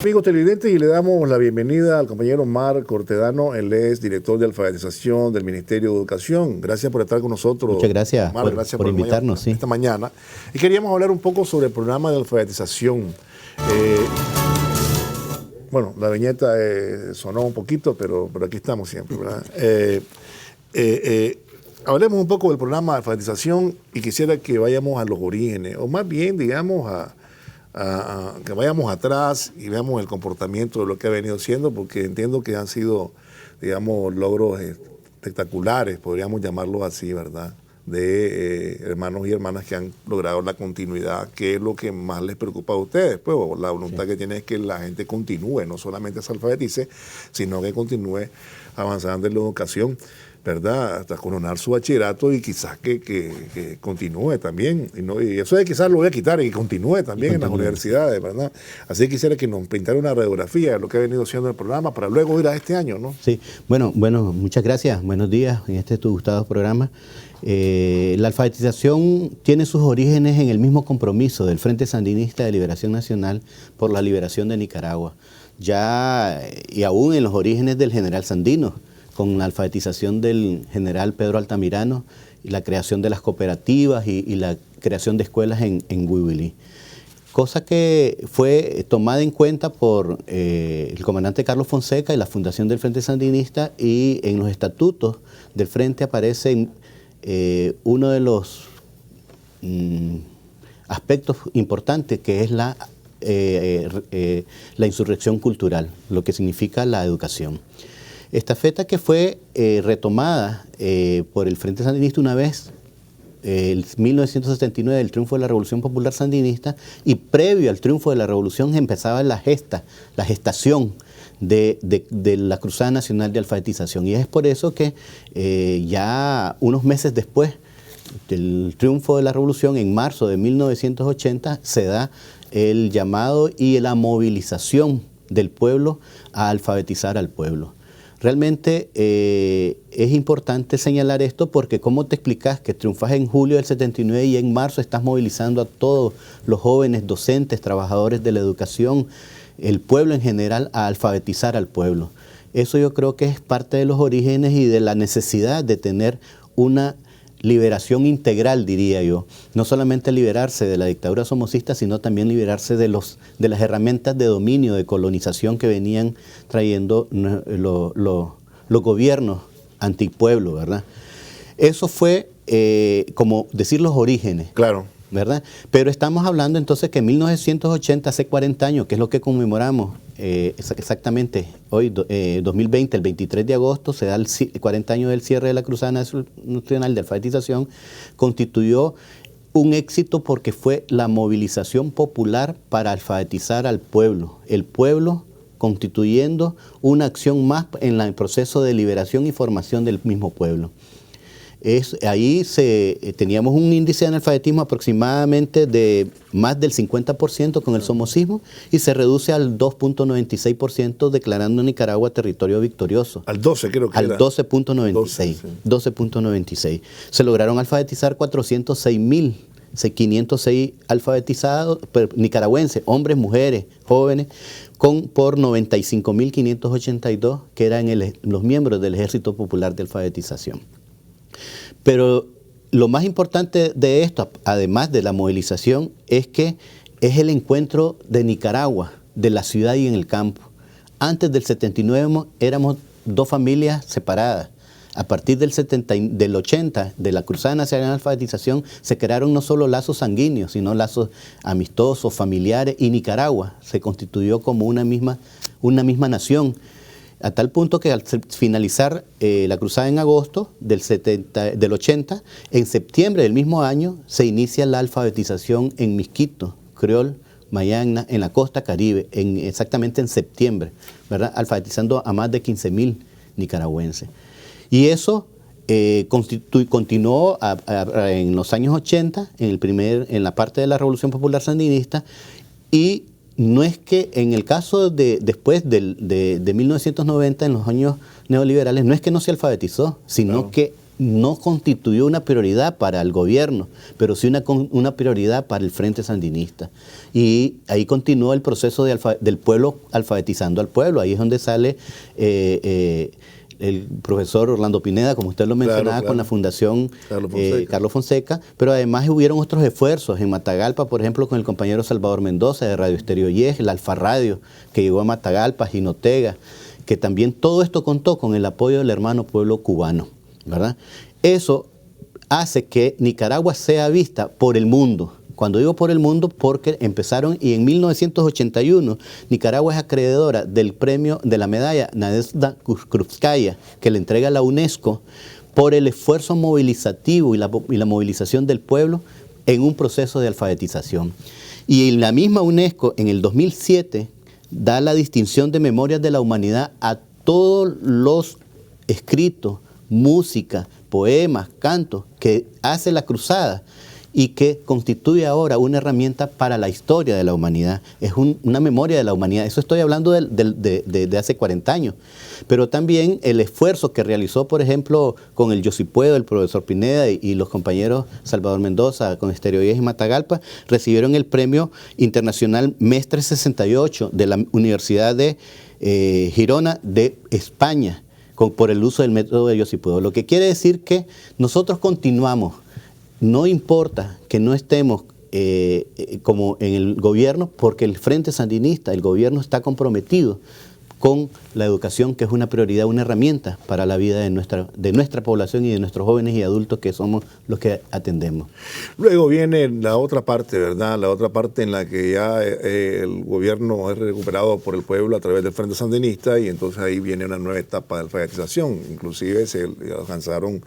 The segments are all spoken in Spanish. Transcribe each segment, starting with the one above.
Amigos televidentes, y le damos la bienvenida al compañero Omar Cortedano. Él es director de alfabetización del Ministerio de Educación. Gracias por estar con nosotros. Muchas gracias, Omar, por invitarnos. Esta mañana. Y queríamos hablar un poco sobre el programa de alfabetización. Bueno, la viñeta sonó un poquito, pero aquí estamos siempre, ¿verdad? Hablemos un poco del programa de alfabetización y quisiera que vayamos a los orígenes, o más bien, digamos, que vayamos atrás y veamos el comportamiento de lo que ha venido siendo, porque entiendo que han sido, digamos, logros espectaculares, podríamos llamarlos así, ¿verdad? De hermanos y hermanas que han logrado la continuidad, que es lo que más les preocupa a ustedes. Pues la voluntad que tienen es que la gente continúe, no solamente se alfabetice, sino que continúe avanzando en la educación, ¿verdad? Hasta coronar su bachillerato y quizás que continúe también. Y eso de quizás lo voy a quitar y que continúe también en las universidades, ¿verdad? Así que quisiera que nos pintara una radiografía de lo que ha venido siendo el programa para luego ir a este año, ¿no? Sí, bueno, muchas gracias. Buenos días en este tu gustado programa. La alfabetización tiene sus orígenes en el mismo compromiso del Frente Sandinista de Liberación Nacional por la liberación de Nicaragua. Ya, y aún en los orígenes del general Sandino, con la alfabetización del general Pedro Altamirano y la creación de las cooperativas y la creación de escuelas en Huibilí. Cosa que fue tomada en cuenta por el comandante Carlos Fonseca y la fundación del Frente Sandinista, y en los estatutos del Frente aparece uno de los aspectos importantes, que es la insurrección cultural, lo que significa la educación. Estafeta que fue retomada por el Frente Sandinista una vez, en 1979, el triunfo de la Revolución Popular Sandinista, y previo al triunfo de la Revolución empezaba la gestación de la Cruzada Nacional de Alfabetización. Y es por eso que ya unos meses después del triunfo de la Revolución, en marzo de 1980, se da el llamado y la movilización del pueblo a alfabetizar al pueblo. Realmente es importante señalar esto, porque ¿cómo te explicas que triunfas en julio del 79 y en marzo estás movilizando a todos los jóvenes, docentes, trabajadores de la educación, el pueblo en general, a alfabetizar al pueblo? Eso yo creo que es parte de los orígenes y de la necesidad de tener una liberación integral, diría yo. No solamente liberarse de la dictadura somocista, sino también liberarse de las herramientas de dominio, de colonización que venían trayendo los gobiernos antipueblo, ¿verdad? Eso fue, como decir, los orígenes. Claro. ¿Verdad? Pero estamos hablando entonces que en 1980, hace 40 años, que es lo que conmemoramos exactamente hoy, 2020, el 23 de agosto, se da el 40 años del cierre de la Cruzada Nacional de Alfabetización, constituyó un éxito porque fue la movilización popular para alfabetizar al pueblo, el pueblo constituyendo una acción más en el proceso de liberación y formación del mismo pueblo. Ahí teníamos un índice de analfabetismo aproximadamente de más del 50% con el somocismo, y se reduce al 2.96%, declarando Nicaragua territorio victorioso. Al 12 creo que al era. Al 12.96. 12.96. Se lograron alfabetizar 406.506 alfabetizados nicaragüenses, hombres, mujeres, jóvenes, por 95.582 que eran los miembros del Ejército Popular de Alfabetización. Pero lo más importante de esto, además de la movilización, es que es el encuentro de Nicaragua, de la ciudad y en el campo. Antes del 79 éramos dos familias separadas. A partir del 80, de la Cruzada Nacional de Alfabetización, se crearon no solo lazos sanguíneos, sino lazos amistosos, familiares, y Nicaragua se constituyó como una misma nación. A tal punto que al finalizar la cruzada en agosto del 80, en septiembre del mismo año se inicia la alfabetización en Misquito, Criol, Mayagna, en la costa Caribe, exactamente en septiembre, ¿verdad? Alfabetizando a más de 15.000 nicaragüenses. Y eso continuó en los años 80, en la parte de la Revolución Popular Sandinista, y no es que en el caso después de 1990, en los años neoliberales, no es que no se alfabetizó, sino que no constituyó una prioridad para el gobierno, pero sí una prioridad para el Frente Sandinista. Y ahí continuó el proceso del pueblo alfabetizando al pueblo. Ahí es donde sale el profesor Orlando Pineda, como usted lo mencionaba, con la Fundación Carlos Fonseca, pero además hubieron otros esfuerzos en Matagalpa, por ejemplo, con el compañero Salvador Mendoza de Radio Estéreo Yes, el Alfa Radio, que llegó a Matagalpa, Jinotega, que también todo esto contó con el apoyo del hermano pueblo cubano, ¿verdad? Eso hace que Nicaragua sea vista por el mundo. Cuando digo por el mundo, porque empezaron, y en 1981 Nicaragua es acreedora del premio de la medalla Nadezhda Krupskaya, que le entrega la UNESCO por el esfuerzo movilizativo y la movilización del pueblo en un proceso de alfabetización. Y en la misma UNESCO, en el 2007, da la distinción de Memorias de la Humanidad a todos los escritos, música, poemas, cantos que hace la cruzada y que constituye ahora una herramienta para la historia de la humanidad. Es una memoria de la humanidad. Eso estoy hablando de hace 40 años. Pero también el esfuerzo que realizó, por ejemplo, con el Yo Si Puedo, el profesor Pineda y los compañeros Salvador Mendoza con Estéreo Yes y Matagalpa, recibieron el Premio Internacional Mestre 68 de la Universidad de Girona de España, por el uso del método de Yo Si Puedo. Lo que quiere decir que nosotros continuamos. No importa que no estemos como en el gobierno, porque el Frente Sandinista, el gobierno está comprometido con la educación, que es una prioridad, una herramienta para la vida de nuestra población y de nuestros jóvenes y adultos, que somos los que atendemos. Luego viene la otra parte, ¿verdad? La otra parte en la que ya el gobierno es recuperado por el pueblo a través del Frente Sandinista, y entonces ahí viene una nueva etapa de alfabetización. Inclusive se alcanzaron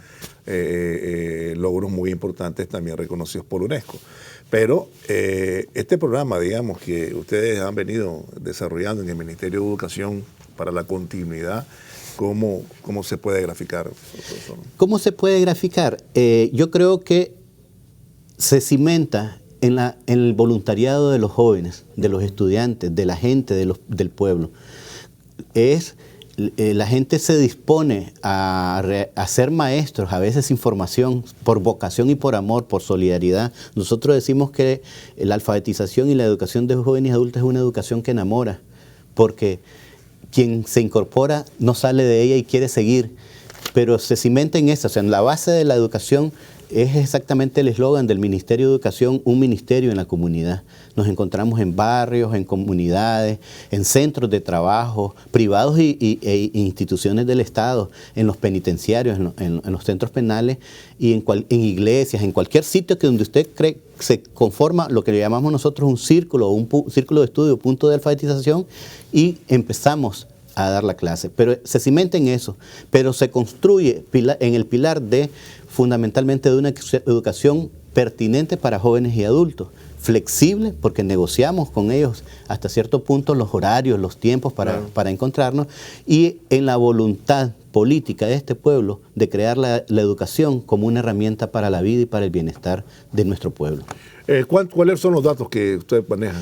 logros muy importantes también reconocidos por UNESCO. Pero este programa, digamos, que ustedes han venido desarrollando en el Ministerio de Educación para la continuidad, ¿cómo se puede graficar, profesor? ¿Cómo se puede graficar? Yo creo que se cimenta en el voluntariado de los jóvenes, de los estudiantes, de la gente, del pueblo. La gente se dispone a ser maestros, a veces sin formación, por vocación y por amor, por solidaridad. Nosotros decimos que la alfabetización y la educación de jóvenes y adultos es una educación que enamora, porque quien se incorpora no sale de ella y quiere seguir, pero se cimenta en eso. O sea, en la base de la educación es exactamente el eslogan del Ministerio de Educación, un ministerio en la comunidad. Nos encontramos en barrios, en comunidades, en centros de trabajo, privados e instituciones del Estado, en los penitenciarios, en los centros penales y en iglesias, en cualquier sitio que donde usted cree se conforma lo que le llamamos nosotros un círculo de estudio, punto de alfabetización, y empezamos a dar la clase. Pero se cimenta en eso, pero se construye en el pilar fundamentalmente de una educación pertinente para jóvenes y adultos, flexible, porque negociamos con ellos hasta cierto punto los horarios, los tiempos para encontrarnos, y en la voluntad política de este pueblo de crear la educación como una herramienta para la vida y para el bienestar de nuestro pueblo. ¿Cuáles son los datos que ustedes manejan?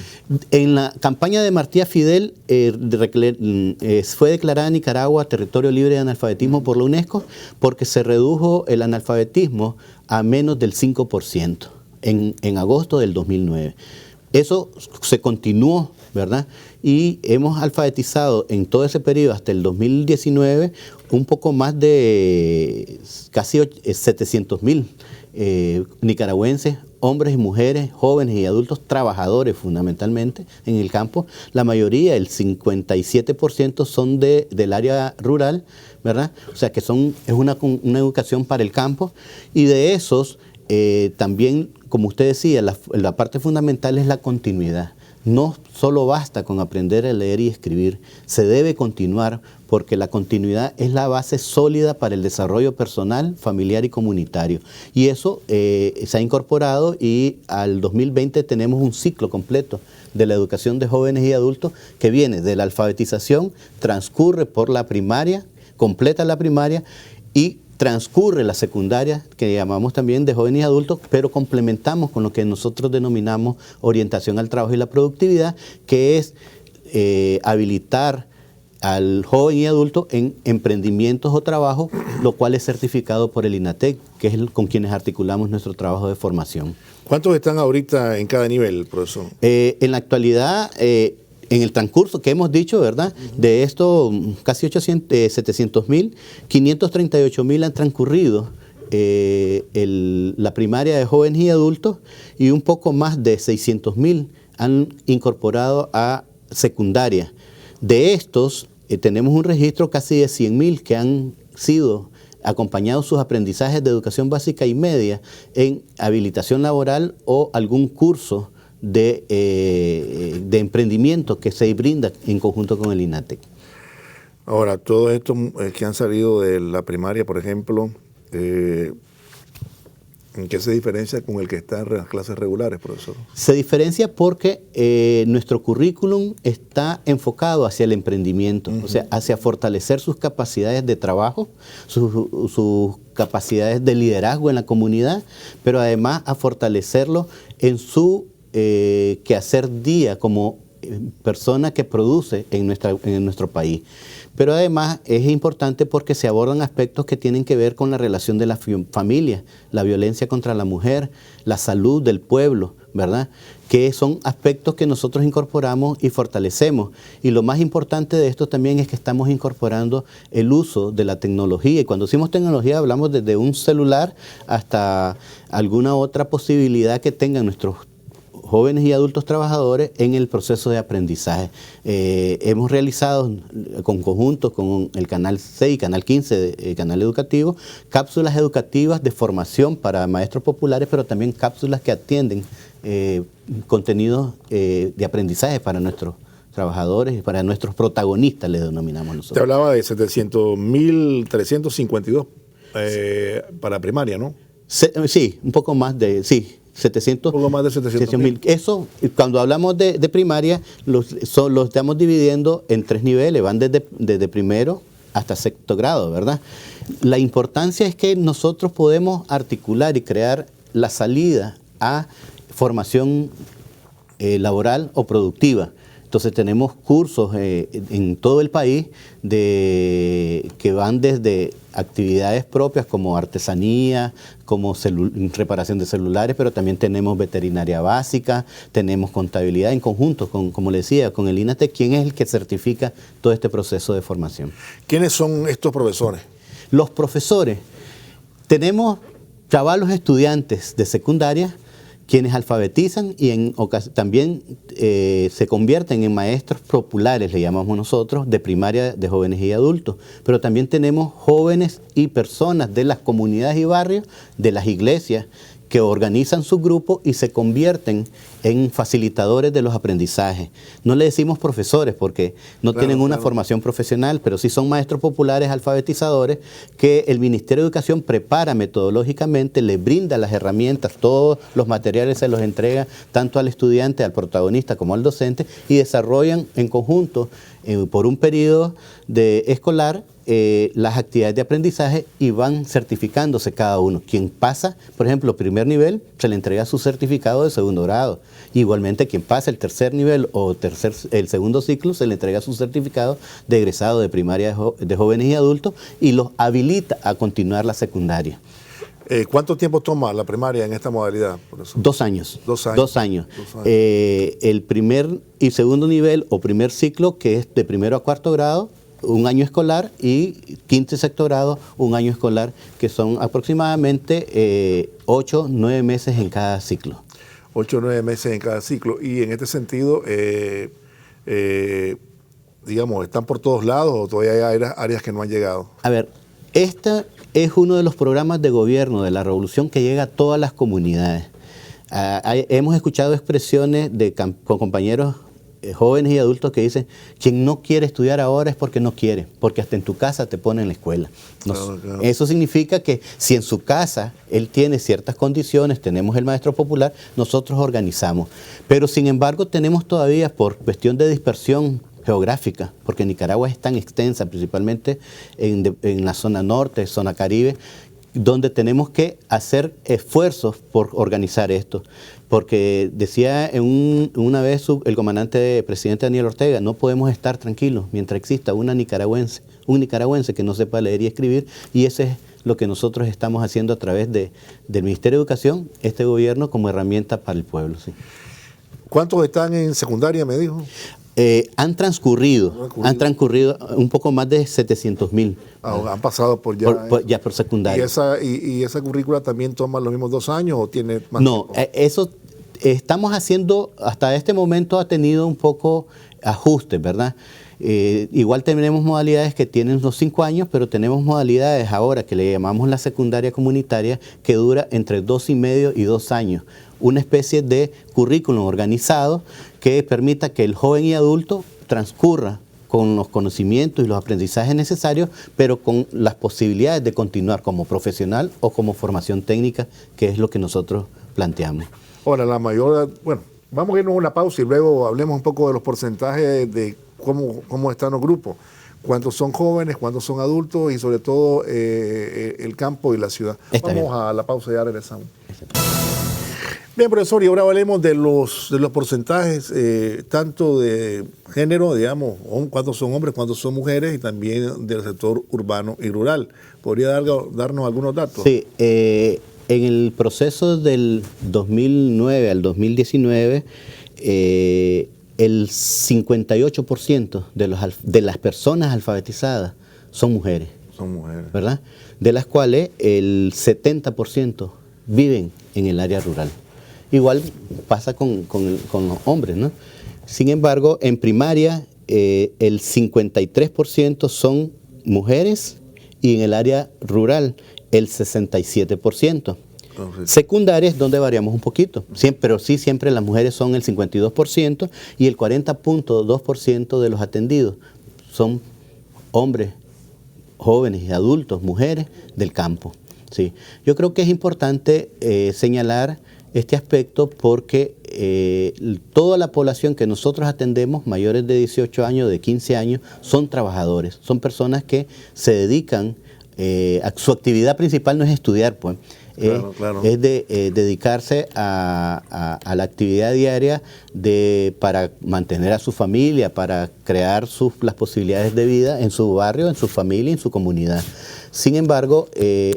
En la campaña de Martí Fidel fue declarada Nicaragua territorio libre de analfabetismo por la UNESCO, porque se redujo el analfabetismo a menos del 5% en agosto del 2009. Eso se continuó, ¿verdad? Y hemos alfabetizado en todo ese periodo hasta el 2019 un poco más de casi 700.000 nicaragüenses, hombres y mujeres, jóvenes y adultos, trabajadores fundamentalmente en el campo. La mayoría, el 57%, son del área rural, ¿verdad? O sea que es una educación para el campo, y de esos también, como usted decía, la parte fundamental es la continuidad. No solo basta con aprender a leer y escribir, se debe continuar, porque la continuidad es la base sólida para el desarrollo personal, familiar y comunitario. Y eso se ha incorporado, y al 2020 tenemos un ciclo completo de la educación de jóvenes y adultos que viene de la alfabetización, transcurre por la primaria, completa la primaria y transcurre la secundaria, que llamamos también de jóvenes y adultos, pero complementamos con lo que nosotros denominamos orientación al trabajo y la productividad, que es habilitar al joven y adulto en emprendimientos o trabajos, lo cual es certificado por el INATEC, que es con quienes articulamos nuestro trabajo de formación. ¿Cuántos están ahorita en cada nivel, profesor? En la actualidad, en el transcurso que hemos dicho, ¿verdad? De esto, casi 700.000, 538.000 han transcurrido la primaria de jóvenes y adultos, y un poco más de 600.000 han incorporado a secundaria. De estos, tenemos un registro casi de 100.000 que han sido acompañados sus aprendizajes de educación básica y media en habilitación laboral o algún curso de emprendimiento que se brinda en conjunto con el INATEC. Ahora, todos estos que han salido de la primaria, por ejemplo, ¿en qué se diferencia con el que está en las clases regulares, profesor? Se diferencia porque nuestro currículum está enfocado hacia el emprendimiento, o sea, hacia fortalecer sus capacidades de trabajo, sus capacidades de liderazgo en la comunidad, pero además a fortalecerlo en su quehacer día como persona que produce en nuestro país. Pero además es importante porque se abordan aspectos que tienen que ver con la relación de la familia, la violencia contra la mujer, la salud del pueblo, ¿verdad? Que son aspectos que nosotros incorporamos y fortalecemos. Y lo más importante de esto también es que estamos incorporando el uso de la tecnología. Y cuando decimos tecnología hablamos desde un celular hasta alguna otra posibilidad que tengan nuestros jóvenes y adultos trabajadores en el proceso de aprendizaje. Hemos realizado con conjunto con el Canal 6 y Canal 15, el Canal Educativo, cápsulas educativas de formación para maestros populares, pero también cápsulas que atienden contenidos de aprendizaje para nuestros trabajadores y para nuestros protagonistas, les denominamos nosotros. Te hablaba de 700.352 para primaria, ¿no? Sí, un poco más de, sí. 700, un poco más de 700.000. Eso, cuando hablamos de primaria, los estamos dividiendo en 3 niveles, van desde primero hasta sexto grado, ¿verdad? La importancia es que nosotros podemos articular y crear la salida a formación laboral o productiva. Entonces tenemos cursos en todo el país que van desde actividades propias como artesanía, como reparación de celulares, pero también tenemos veterinaria básica, tenemos contabilidad en conjunto, como le decía, con el INATEC, quien es el que certifica todo este proceso de formación. ¿Quiénes son estos profesores? Los profesores, tenemos chavalos estudiantes de secundaria, quienes alfabetizan y también se convierten en maestros populares, le llamamos nosotros, de primaria de jóvenes y adultos. Pero también tenemos jóvenes y personas de las comunidades y barrios, de las iglesias, que organizan su grupo y se convierten en facilitadores de los aprendizajes. No le decimos profesores porque no tienen una formación profesional, pero sí son maestros populares alfabetizadores que el Ministerio de Educación prepara metodológicamente, les brinda las herramientas, todos los materiales se los entrega tanto al estudiante, al protagonista como al docente, y desarrollan en conjunto por un periodo escolar las actividades de aprendizaje y van certificándose cada uno. Quien pasa, por ejemplo, primer nivel, se le entrega su certificado de segundo grado. Igualmente, quien pasa el tercer nivel o el segundo ciclo, se le entrega su certificado de egresado de primaria de jóvenes y adultos y los habilita a continuar la secundaria. ¿Cuánto tiempo toma la primaria en esta modalidad, profesor? 2 años. 2 años. 2 años. El primer y segundo nivel o primer ciclo, que es de primero a cuarto grado, 1 año escolar, y quinto y sexto grado, 1 año escolar, que son aproximadamente 8 o 9 meses en cada ciclo. 8 o 9 meses en cada ciclo. Y en este sentido, digamos, ¿están por todos lados o todavía hay áreas que no han llegado? A ver, este es uno de los programas de gobierno de la Revolución que llega a todas las comunidades. Hemos escuchado expresiones con compañeros jóvenes y adultos que dicen, quien no quiere estudiar ahora es porque no quiere, porque hasta en tu casa te ponen en la escuela. Claro. Eso significa que si en su casa él tiene ciertas condiciones, tenemos el maestro popular, nosotros organizamos. Pero sin embargo tenemos todavía, por cuestión de dispersión geográfica, porque Nicaragua es tan extensa, principalmente en la zona norte, zona caribe, donde tenemos que hacer esfuerzos por organizar esto. Porque decía una vez el comandante presidente Daniel Ortega, no podemos estar tranquilos mientras exista un nicaragüense que no sepa leer y escribir, y ese es lo que nosotros estamos haciendo a través del Ministerio de Educación, este gobierno como herramienta para el pueblo. ¿Sí? ¿Cuántos están en secundaria, me dijo? Han transcurrido un poco más de 700,000. Han pasado por ya. Por secundaria. ¿Y esa currícula también toma los mismos 2 años o tiene más tiempo? No, eso estamos haciendo, hasta este momento ha tenido un poco ajustes, ¿verdad? Igual tenemos modalidades que tienen los 5 años, pero tenemos modalidades ahora que le llamamos la secundaria comunitaria, que dura entre 2,5 y 2 años. Una especie de currículum organizado que permita que el joven y adulto transcurra con los conocimientos y los aprendizajes necesarios, pero con las posibilidades de continuar como profesional o como formación técnica, que es lo que nosotros planteamos. Ahora, la mayor, bueno, vamos a irnos a una pausa y luego hablemos un poco de los porcentajes de cómo están los grupos, cuántos son jóvenes, cuántos son adultos y sobre todo el campo y la ciudad. Vamos a la pausa y ya regresamos. Bien, profesor, y ahora hablemos de los porcentajes, tanto de género, digamos, cuántos son hombres, cuántos son mujeres, y también del sector urbano y rural. ¿Podría darnos algunos datos? Sí, en el proceso del 2009 al 2019, el 58% de las personas alfabetizadas son mujeres. Son mujeres. ¿Verdad? De las cuales el 70% viven en el área rural. Igual pasa con los hombres, ¿no? Sin embargo, en primaria el 53% son mujeres y en el área rural el 67%. Secundaria es donde variamos un poquito, pero sí siempre las mujeres son el 52% y el 40.2% de los atendidos son hombres, jóvenes y adultos, mujeres del campo. Sí. Yo creo que es importante señalar este aspecto porque toda la población que nosotros atendemos, mayores de 18 años, de 15 años, son trabajadores, son personas que se dedican, su actividad principal no es estudiar, pues, claro. Es de dedicarse a la actividad diaria para mantener a su familia, para crear las posibilidades de vida en su barrio, en su familia, en su comunidad. Sin embargo, es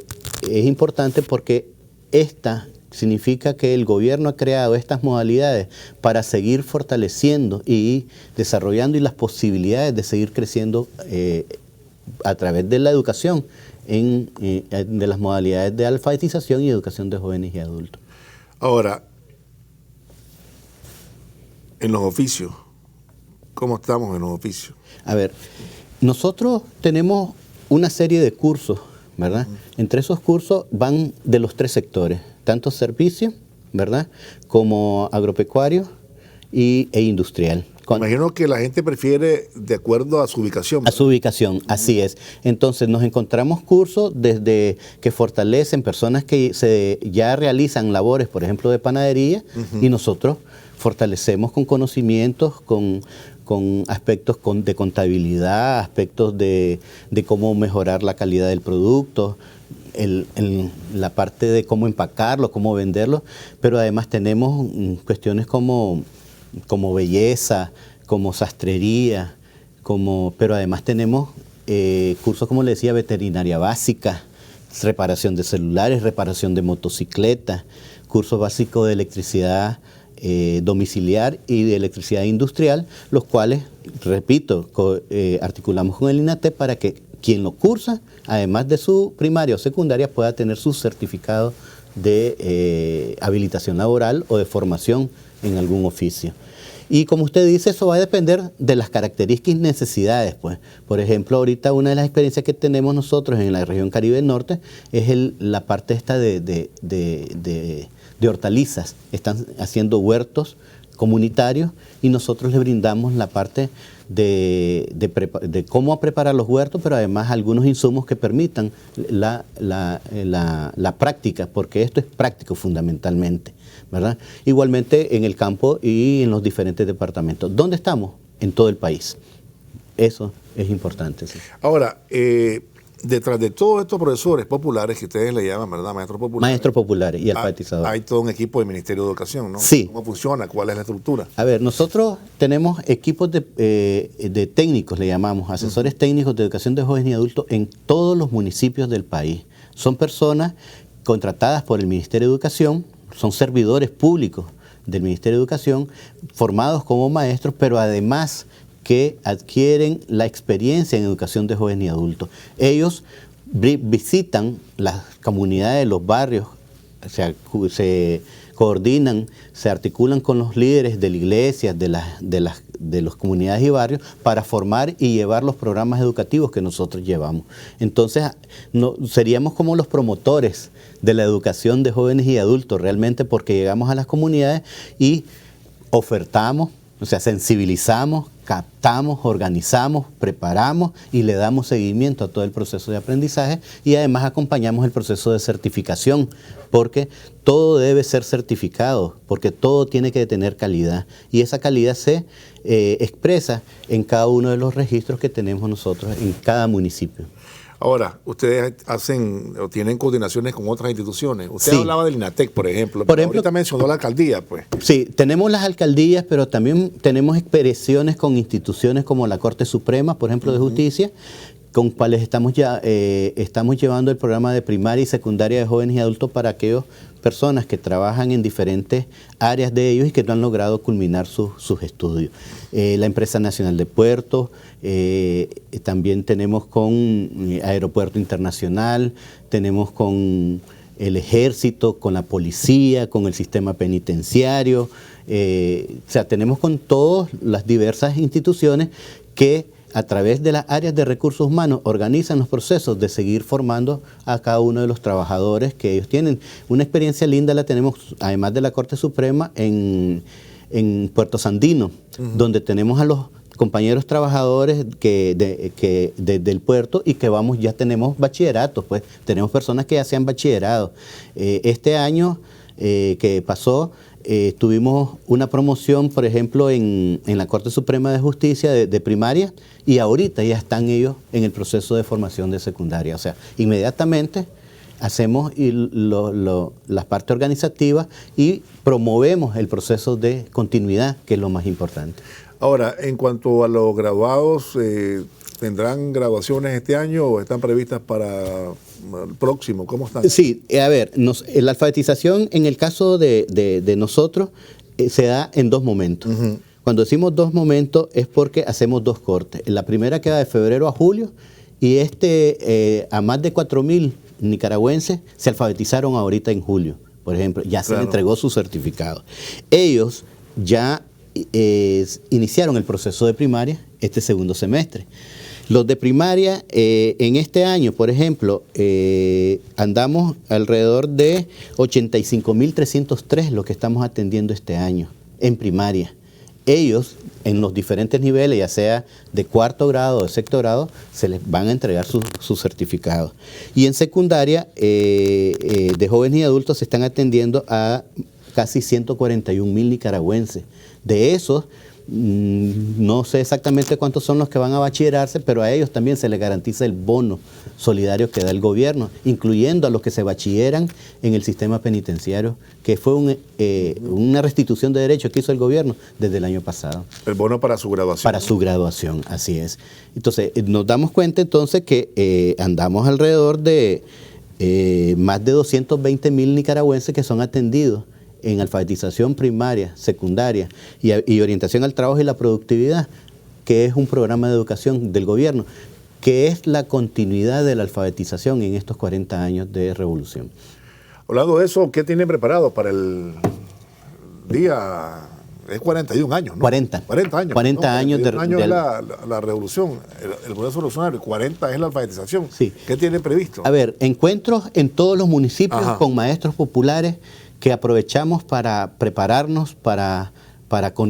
importante porque esta significa que el gobierno ha creado estas modalidades para seguir fortaleciendo y desarrollando y las posibilidades de seguir creciendo a través de la educación de las modalidades de alfabetización y educación de jóvenes y adultos. Ahora, en los oficios, ¿cómo estamos en los oficios? A ver, nosotros tenemos una serie de cursos, ¿verdad? Entre esos cursos van de los 3 sectores, tanto servicio, ¿verdad?, como agropecuario e industrial. Imagino que la gente prefiere de acuerdo a su ubicación, ¿verdad? A su ubicación, así es. Entonces nos encontramos cursos desde que fortalecen personas que ya realizan labores, por ejemplo, de panadería, y nosotros fortalecemos con conocimientos, con aspectos de contabilidad, aspectos de cómo mejorar la calidad del producto, la parte de cómo empacarlo, cómo venderlo, pero además tenemos cuestiones como belleza, como sastrería, pero además tenemos cursos, como le decía, veterinaria básica, reparación de celulares, reparación de motocicletas, cursos básicos de electricidad domiciliar y de electricidad industrial, los cuales, repito, articulamos con el INATE para que quien lo cursa, además de su primaria o secundaria, pueda tener su certificado de habilitación laboral o de formación en algún oficio. Y como usted dice, eso va a depender de las características y necesidades, pues. Por ejemplo, ahorita una de las experiencias que tenemos nosotros en la región Caribe del Norte es la parte esta de hortalizas. Están haciendo huertos comunitarios y nosotros le brindamos la parte de cómo preparar los huertos, pero además algunos insumos que permitan la práctica, porque esto es práctico fundamentalmente, ¿verdad? Igualmente en el campo y en los diferentes departamentos. ¿Dónde estamos? En todo el país. Eso es importante. Sí. Ahora, detrás de todos estos profesores populares que ustedes le llaman, ¿verdad? Maestros populares. Maestros populares y alfabetizadores. Hay todo un equipo del Ministerio de Educación, ¿no? Sí. ¿Cómo funciona? ¿Cuál es la estructura? A ver, nosotros tenemos equipos de técnicos, le llamamos, asesores técnicos de educación de jóvenes y adultos en todos los municipios del país. Son personas contratadas por el Ministerio de Educación, son servidores públicos del Ministerio de Educación, formados como maestros, pero además que adquieren la experiencia en educación de jóvenes y adultos. Ellos visitan las comunidades de los barrios, se coordinan, se articulan con los líderes de la iglesia, de las comunidades y barrios, para formar y llevar los programas educativos que nosotros llevamos. Entonces, seríamos como los promotores de la educación de jóvenes y adultos, realmente, porque llegamos a las comunidades y ofertamos, o sea, sensibilizamos, captamos, organizamos, preparamos y le damos seguimiento a todo el proceso de aprendizaje, y además acompañamos el proceso de certificación, porque todo debe ser certificado, porque todo tiene que tener calidad, y esa calidad se expresa en cada uno de los registros que tenemos nosotros en cada municipio. Ahora, ustedes hacen o tienen coordinaciones con otras instituciones. Usted Sí. hablaba del INATEC, por ejemplo. Por ejemplo, ahorita mencionó la alcaldía, pues. Sí, tenemos las alcaldías, pero también tenemos expresiones con instituciones como la Corte Suprema, por ejemplo, de Justicia, con cuales estamos llevando el programa de primaria y secundaria de jóvenes y adultos para aquellas personas que trabajan en diferentes áreas de ellos y que no han logrado culminar sus estudios. La Empresa Nacional de Puertos, también tenemos con Aeropuerto Internacional, tenemos con el Ejército, con la Policía, con el sistema penitenciario, o sea, tenemos con todas las diversas instituciones que a través de las áreas de recursos humanos organizan los procesos de seguir formando a cada uno de los trabajadores que ellos tienen. Una experiencia linda la tenemos, además de la Corte Suprema, en Puerto Sandino, donde tenemos a los compañeros trabajadores del puerto y que ya tenemos bachilleratos, pues tenemos personas que ya se han bachillerado. Este año que pasó, tuvimos una promoción, por ejemplo, en la Corte Suprema de Justicia de primaria, y ahorita ya están ellos en el proceso de formación de secundaria. O sea, inmediatamente hacemos las partes organizativas y promovemos el proceso de continuidad, que es lo más importante. Ahora, en cuanto a los graduados, ¿tendrán graduaciones este año o están previstas para el próximo? ¿Cómo están? Sí, a ver, la alfabetización en el caso de nosotros se da en dos momentos. Cuando decimos dos momentos es porque hacemos dos cortes. La primera queda de febrero a julio, y a más de 4.000 nicaragüenses se alfabetizaron ahorita en julio, por ejemplo, ya se les entregó su certificado. Ellos ya iniciaron el proceso de primaria este segundo semestre. Los de primaria, en este año, por ejemplo, andamos alrededor de 85.303 lo que estamos atendiendo este año en primaria. Ellos, en los diferentes niveles, ya sea de cuarto grado o de sexto grado, se les van a entregar sus certificados. Y en secundaria, de jóvenes y adultos, se están atendiendo a casi 141.000 nicaragüenses. De esos, no sé exactamente cuántos son los que van a bachillerarse, pero a ellos también se les garantiza el bono solidario que da el gobierno, incluyendo a los que se bachilleran en el sistema penitenciario, que fue una restitución de derechos que hizo el gobierno desde el año pasado. El bono para su graduación. Para su graduación, así es. Entonces, nos damos cuenta entonces que andamos alrededor de más de 220.000 nicaragüenses que son atendidos en alfabetización primaria, secundaria y orientación al trabajo y la productividad, que es un programa de educación del gobierno, que es la continuidad de la alfabetización en estos 40 años de revolución. Hablando de eso, ¿qué tienen preparado para el día? Es 41 años, ¿no? 40 años. 40 años de la revolución, el proceso revolucionario, 40 es la alfabetización. Sí. ¿Qué tienen previsto? A ver, encuentros en todos los municipios con maestros populares que aprovechamos para prepararnos, para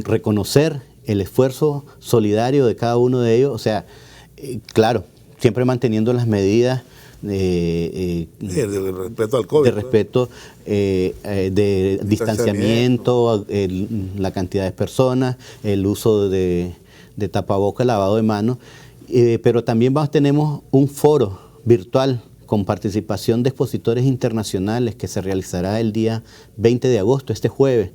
reconocer el esfuerzo solidario de cada uno de ellos. O sea, claro, siempre manteniendo las medidas de respeto al COVID, de respeto, de distanciamiento, la cantidad de personas, el uso de tapabocas, lavado de manos, pero también tenemos un foro virtual con participación de expositores internacionales que se realizará el día 20 de agosto, este jueves.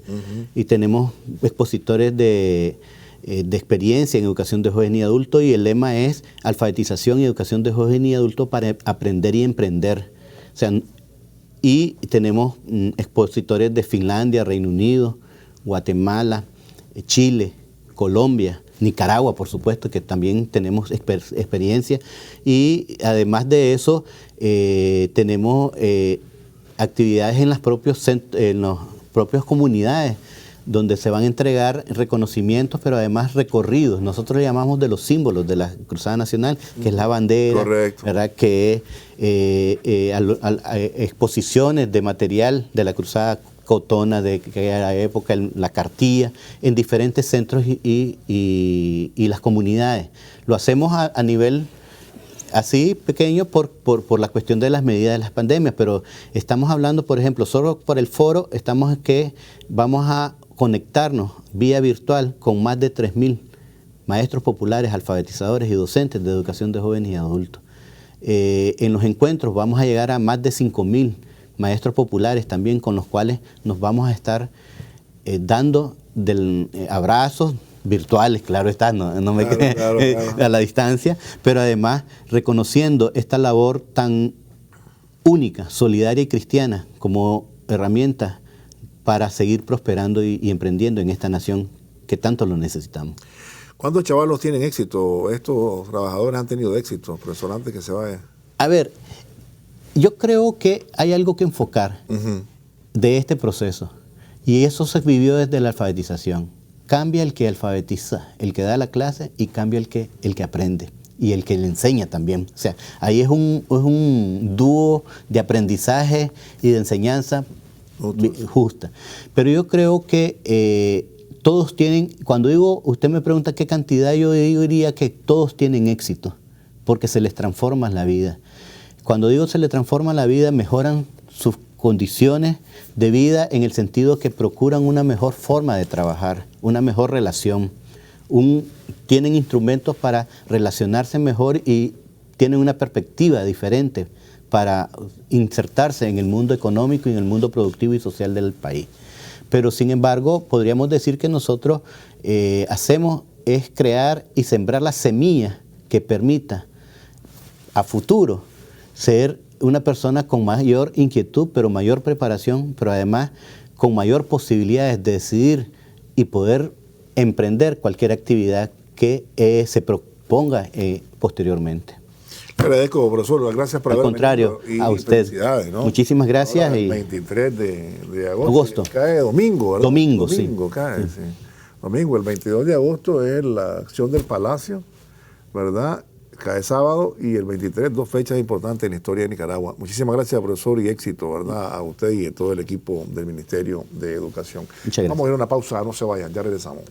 Y tenemos expositores de experiencia en educación de joven y adulto, y el lema es alfabetización y educación de joven y adulto para aprender y emprender. O sea, y tenemos expositores de Finlandia, Reino Unido, Guatemala, Chile, Colombia, Nicaragua, por supuesto, que también tenemos experiencia. Y además de eso, tenemos actividades en las propias comunidades, donde se van a entregar reconocimientos, pero además recorridos. Nosotros le llamamos de los símbolos de la Cruzada Nacional, que es la bandera, ¿verdad? Que exposiciones de material de la Cruzada Cotona de aquella época, la cartilla, en diferentes centros y las comunidades. Lo hacemos a nivel así pequeño por la cuestión de las medidas de las pandemias, pero estamos hablando, por ejemplo, solo por el foro, vamos a conectarnos vía virtual con más de 3.000 maestros populares, alfabetizadores y docentes de educación de jóvenes y adultos. En los encuentros vamos a llegar a más de 5.000 maestros populares también, con los cuales nos vamos a estar dando abrazos virtuales, claro está, claro. A la distancia, pero además reconociendo esta labor tan única, solidaria y cristiana como herramienta para seguir prosperando y emprendiendo en esta nación que tanto lo necesitamos. ¿Cuántos chavalos tienen éxito? ¿Estos trabajadores han tenido éxito, profesor, antes que se vaya? A ver, yo creo que hay algo que enfocar de este proceso, y eso se vivió desde la alfabetización. Cambia el que alfabetiza, el que da la clase, y cambia el que aprende y el que le enseña también. O sea, ahí es un dúo de aprendizaje y de enseñanza justa. Pero yo creo que todos tienen, cuando usted me pregunta qué cantidad, yo diría que todos tienen éxito, porque se les transforma la vida. Cuando digo se les transforma la vida, mejoran sus condiciones de vida en el sentido que procuran una mejor forma de trabajar, una mejor relación, tienen instrumentos para relacionarse mejor y tienen una perspectiva diferente para insertarse en el mundo económico y en el mundo productivo y social del país. Pero sin embargo, podríamos decir que nosotros hacemos es crear y sembrar la semilla que permita a futuro ser una persona con mayor inquietud, pero mayor preparación, pero además con mayor posibilidades de decidir y poder emprender cualquier actividad que se proponga posteriormente. Le agradezco, profesor, gracias por haber venido. Al contrario, a usted. ¿No? Muchísimas gracias. Ahora, el 23 de agosto. Cae domingo, ¿verdad? Domingo, sí. Cae, sí. Domingo, el 22 de agosto es la acción del Palacio, ¿verdad? Cae sábado, y el 23, 2 fechas importantes en la historia de Nicaragua. Muchísimas gracias, profesor, y éxito, ¿verdad? A usted y a todo el equipo del Ministerio de Educación. Muchas gracias. Vamos a ir a una pausa, no se vayan, ya regresamos.